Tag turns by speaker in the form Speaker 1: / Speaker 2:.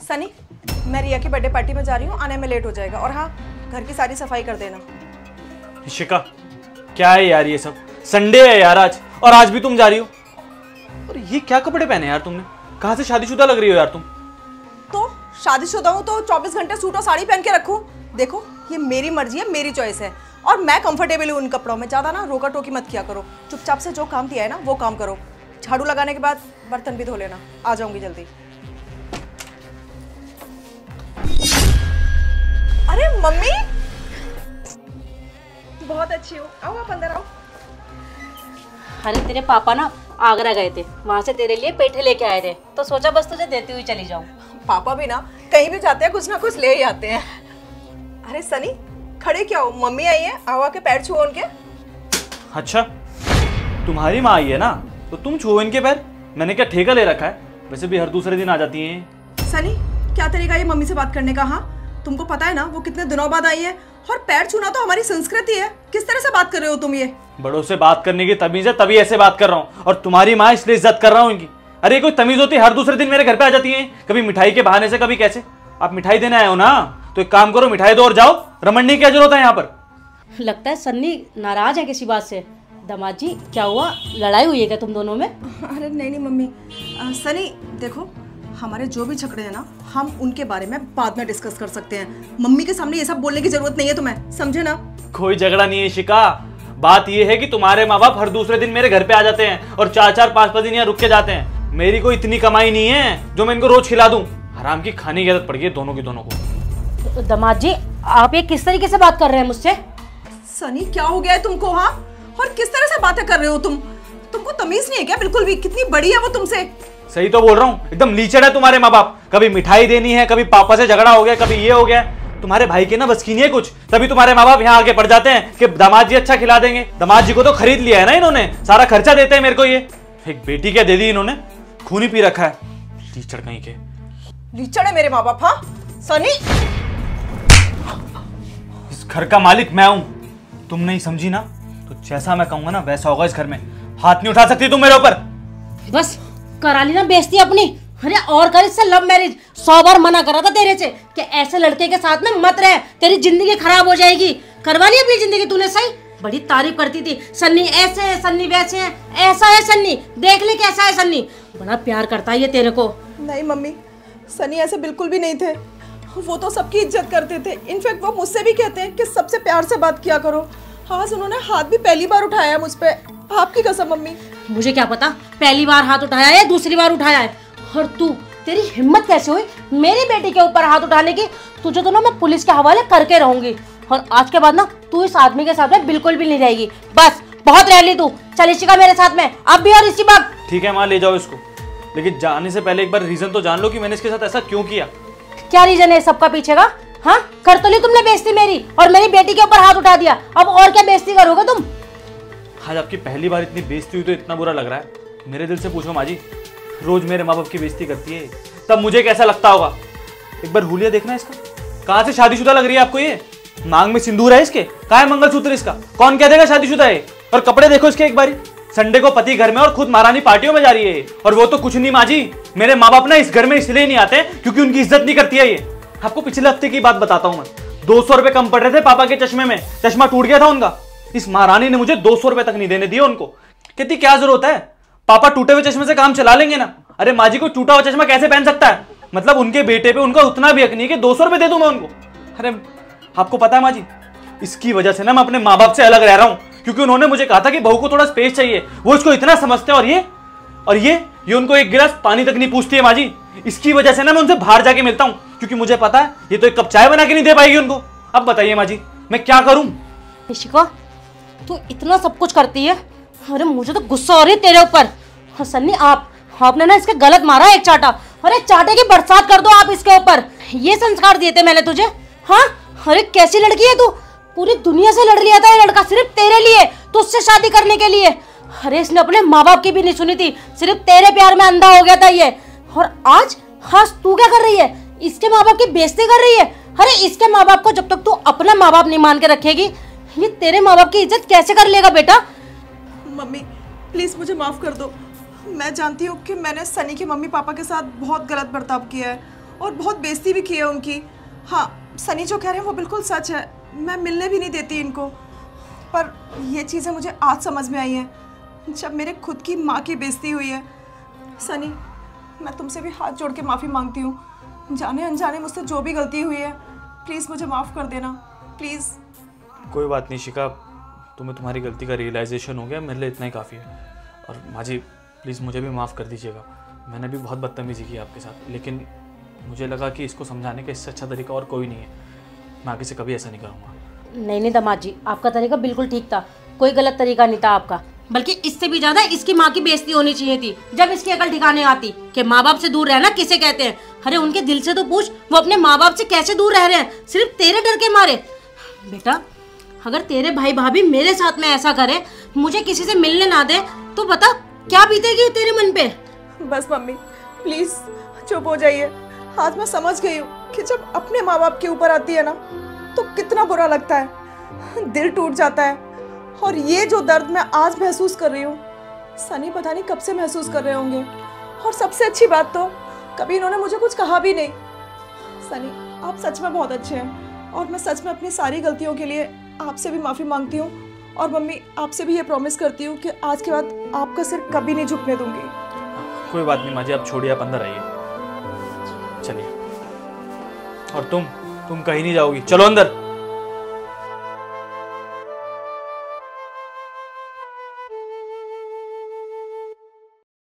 Speaker 1: सनी, मैं रिया की birthday party में जा रही हूँ, आने में लेट हो जाएगा। और हाँ, घर की सारी सफाई कर देना।
Speaker 2: इशिका, क्या है यार ये सब? संडे है यार आज, और आज भी तुम जा रही हो? और ये क्या कपड़े पहने यार तुमने? कहाँ से शादीशुदा लग रही हो यार तुम?
Speaker 1: तो शादीशुदा हूँ तो 24 घंटे सूट और साड़ी पहन के रखूँ? देखो, ये मेरी मर्जी है, मेरी चॉइस है, और मैं कंफर्टेबल हूँ उन कपड़ों में। ज़्यादा ना रोका टोकी मत किया करो। चुपचाप से जो काम दिया है ना वो काम करो। झाड़ू लगाने के बाद बर्तन भी धो लेना। आ जाऊंगी जल्दी। अरे मम्मी, बहुत अच्छी हो। आओ आप अंदर आओ।
Speaker 3: अरे तेरे पापा ना आगरा गए थे, वहां से तेरे लिए पेठे लेके आए थे, तो सोचा बस तुझे देती हुई चली जाऊं।
Speaker 1: पापा भी ना कहीं भी जाते हैं कुछ ना कुछ ले ही आते हैं। अरे सनी, खड़े क्या हो? मम्मी आई है, आओ आके पैर छुओ उनके।
Speaker 2: अच्छा, तुम्हारी माँ आई है ना, तो तुम छुओ इनके पैर। मैंने क्या ठेका ले रखा है? वैसे भी हर दूसरे दिन आ जाती हैं।
Speaker 1: सनी, क्या तरीका ये मम्मी से बात करने का? हाँ, तुमको पता है ना वो कितने दिनों बाद आई है, और पैर छूना तो हमारी संस्कृति है। किस तरह से बात कर रहे हो तुम ये?
Speaker 2: बड़ों से बात करने की तमीज है, तभी ऐसे बात कर रहा हूँ। और तुम्हारी माँ इसलिए इज्जत कर रहा हूँ इनकी। अरे कोई तमीज होती, हर दूसरे दिन मेरे घर पे आ जाती है, कभी मिठाई के बहाने से, कभी कैसे। आप मिठाई देने आए हो ना, तो एक काम करो, मिठाई दो और जाओ। रमणने की क्या जरूरत है यहाँ पर?
Speaker 3: लगता है सन्नी नाराज है किसी बात से। दामाद जी, क्या हुआ? लड़ाई हुई है क्या तुम दोनों में?
Speaker 1: अरे नहीं मम्मी। सनी देखो, हमारे जो भी झगड़े हैं ना, हम उनके बारे में बाद में डिस्कस कर सकते हैं। मम्मी के सामने ये सब बोलने की जरूरत नहीं है तुम्हें, समझे ना?
Speaker 2: कोई झगड़ा नहीं है शिका। बात ये है कि तुम्हारे माँ बाप हर दूसरे दिन मेरे घर पे आ जाते हैं और 4-4, 5-5 दिन यहाँ रुक के जाते हैं। मेरी कोई इतनी कमाई नहीं है जो मैं इनको रोज खिला दूं। हराम की खाने की आदत पड़ गई है दोनों की दोनों को।
Speaker 3: दामाद जी, आप ये किस तरीके से बात कर रहे हैं मुझसे?
Speaker 1: सनी, क्या हो गया है तुमको? हाँ, और किस तरह से बातें कर रहे हो तुमको तमीज नहीं है क्या बिल्कुल भी? कितनी बड़ी है वो तुमसे।
Speaker 2: सही तो बोल रहा हूँ, एकदम लीचड़ है तुम्हारे माँ बाप। कभी मिठाई देनी है, कभी पापा से झगड़ा हो गया, कभी ये हो गया। तुम्हारे भाई के ना बस की नहीं है कुछ, तभी तुम्हारे माँ बाप यहाँ आगे पड़ जाते हैं कि दामाद जी अच्छा खिला देंगे। दामाद जी को तो खरीद लिया है ना इन्होंने, सारा खर्चा देते हैं मेरे को। ये एक बेटी क्या दे दी इन्होंने, खून ही पी रखा है। लीचड़ कहीं के।
Speaker 1: लीचड़ है मेरे माँ बाप। हाँ सनी,
Speaker 2: इस घर का मालिक मैं हूं, तुम नहीं समझी ना, तो जैसा मैं कहूंगा ना वैसा होगा। इस घर में हाथ नहीं उठा सकती तुम मेरे ऊपर।
Speaker 3: बस करा ली ना बेइज्जती अपनी। अरे और कर इससे लव मैरिज। 100 बार मना करा था तेरे से कि ऐसे लड़के के साथ में मत रह, तेरी जिंदगी खराब हो जाएगी। करवा ली अपनी जिंदगी तूने सही। बड़ी तारीफ करती थी, सन्नी ऐसे है, सन्नी वैसे है, ऐसा है सन्नी, देख ले कैसा है सन्नी। बड़ा प्यार करता है ये तेरे को।
Speaker 1: नहीं मम्मी, सनी ऐसे बिल्कुल भी नहीं थे। वो तो सबकी इज्जत करते थे। इनफैक्ट वो मुझसे भी कहते हैं कि सबसे प्यार से बात किया करो। आज उन्होंने हाथ भी पहली बार उठाया मुझ पे, आपकी कसम मम्मी।
Speaker 3: मुझे क्या पता पहली बार हाथ उठाया है या दूसरी बार उठाया है। और तू, तेरी हिम्मत कैसे हुई मेरी बेटी के ऊपर हाथ उठाने की? तुझे तो ना मैं पुलिस के हवाले करके रहूंगी। और आज के बाद ना तू इस आदमी के साथ में बिल्कुल भी नहीं रहेगी। बस बहुत रह ली तू। चल इशिका मेरे साथ में, अब भी और इसी बात।
Speaker 2: ठीक है माँ, ले जाओ इसको, लेकिन जाने से पहले एक बार रीजन तो जान लो कि मैंने इसके साथ ऐसा क्यों किया।
Speaker 3: क्या रीजन है सबका पीछे का? हाँ, कर तो ली तुमने बेइज्जती मेरी, और मेरी बेटी के ऊपर हाथ उठा दिया। अब और क्या बेइज्जती करोगे तुम?
Speaker 2: आज आपकी पहली बार इतनी बेइज्जती हुई तो इतना बुरा लग रहा है। मेरे दिल से पूछो माँ जी, रोज मेरे माँ बाप की बेइज्जती करती है, तब मुझे कैसा लगता होगा? एक बार हुलिया देखना इसका, कहाँ से शादीशुदा लग रही है आपको ये? मांग में सिंदूर है इसके, कहाँ है मंगलसूत्र इसका? कौन कह देगा शादीशुदा है? और कपड़े देखो इसके एक बारी। संडे को पति घर में और खुद महारानी पार्टियों में जा रही है। और वो तो कुछ नहीं माँ जी, मेरे माँ बाप ना इस घर में इसलिए नहीं आते क्योंकि उनकी इज्जत नहीं करती है ये। आपको पिछले हफ्ते की बात बताता हूँ मैं। 200 रुपए कम पड़ रहे थे पापा के चश्मे में, चश्मा टूट गया था उनका। इस महारानी ने मुझे 200 रुपए तक नहीं देने दिए उनको। कहती क्या जरूरत है, पापा टूटे हुए चश्मे से काम चला लेंगे ना। अरे माँ जी, को टूटा हुआ चश्मा कैसे पहन सकता है? मतलब उनके बेटे पे उनका उतना भी हक नहीं है कि 200 रुपए दे दूं मैं उनको। अरे आपको पता है माँ जी, इसकी वजह से ना मैं अपने माँ बाप से अलग रह रहा हूँ, क्योंकि उन्होंने मुझे कहा था कि बहू को थोड़ा स्पेस चाहिए। वो इसको इतना समझते हैं, और ये उनको एक गिलास पानी तक नहीं पूछती है माँ जी। इसकी वजह से ना मैं उनसे बाहर जाके मिलता हूँ, क्योंकि मुझे पता है ये तो एक कप चाय बना के नहीं दे पाएगी उनको। अब बताइए माँ जी, मैं क्या करूँ?
Speaker 3: इशिका, तू इतना सब कुछ करती है। अरे मुझे तो गुस्सा हो रही है तेरे ऊपर। हाँ सन्नी, आपने ना इसके गलत मारा एक चाटा। अरे चाटे की बरसात कर दो आप इसके ऊपर। ये संस्कार दिए थे मैंने तुझे? हाँ, अरे कैसी लड़की है तू? पूरी दुनिया से लड़ लिया था ये लड़का सिर्फ तेरे लिए, तुझसे शादी करने के लिए। अरे इसने अपने माँ बाप की भी नहीं सुनी थी, सिर्फ तेरे प्यार में अंधा हो गया था ये। और आज तू क्या कर रही है? इसके माँ बाप की बेइज्जती कर रही है। अरे इसके माँ बाप को जब तक तू अपना माँ बाप नहीं मान के रखेगी, ये तेरे माँ बाप की इज्जत कैसे कर लेगा बेटा?
Speaker 1: मम्मी प्लीज मुझे माफ कर दो। मैं जानती हूँ कि मैंने सनी के मम्मी पापा के साथ बहुत गलत बर्ताव किया है, और बहुत बेइज्जती भी की है उनकी। हाँ, सनी जो कह रहे हैं वो बिल्कुल सच है, मैं मिलने भी नहीं देती इनको। पर ये चीज़ें मुझे आज समझ में आई हैं जब मेरे खुद की माँ की बेइज्जती हुई है। सनी, मैं तुमसे भी हाथ जोड़ के माफ़ी मांगती हूँ। जाने अनजाने मुझसे जो भी गलती हुई है, प्लीज़ मुझे माफ़ कर देना, प्लीज़।
Speaker 2: कोई बात नहीं शिखा, तुम्हें तुम्हारी गलती का रियलाइजेशन हो गया, मेरे लिए इतना ही काफ़ी है। और माँ जी प्लीज़ मुझे भी माफ़ कर दीजिएगा, मैंने भी बहुत बदतमीज़ी की आपके साथ, लेकिन मुझे लगा कि इसको समझाने का इससे अच्छा तरीका और कोई नहीं है। मैं आगे से कभी ऐसा नहीं करूँगा।
Speaker 3: नहीं दामाद जी, आपका तरीका बिल्कुल ठीक था, कोई गलत तरीका नहीं था आपका। बल्कि इससे भी ज्यादा इसकी माँ की बेइज्जती होनी चाहिए थी जब इसकी अकल ठिकाने आती कि माँ बाप से दूर रहना किसे कहते हैं। अरे उनके दिल से तो पूछ, वो अपने माँ बाप से कैसे दूर रह रहे हैं, सिर्फ तेरे डर के मारे। बेटा, अगर तेरे भाई भाभी मेरे साथ में ऐसा करे, मुझे किसी से मिलने ना दे, तो बता क्या बीतेगी तेरे मन पे।
Speaker 1: बस मम्मी प्लीज़ चुप हो जाइए। आज मैं समझ गई हूँ कि जब अपने माँ बाप के ऊपर आती है ना तो कितना बुरा लगता है, दिल टूट जाता है। और ये जो दर्द मैं आज महसूस कर रही हूँ, सनी पता नहीं कब से महसूस कर रहे होंगे। और सबसे अच्छी बात तो कभी इन्होंने मुझे कुछ कहा भी नहीं। सनी, आप सच में बहुत अच्छे हैं और मैं सच में अपनी सारी गलतियों के लिए आपसे भी माफ़ी मांगती हूँ। और मम्मी, आपसे भी ये प्रॉमिस करती हूँ कि आज के बाद आपका सिर कभी नहीं झुकने दूंगी।
Speaker 2: कोई बात नहीं माँ जी, आप छोड़िए, आप अंदर आइए, चलिए। और तुम कहीं नहीं जाओगी, चलो अंदर।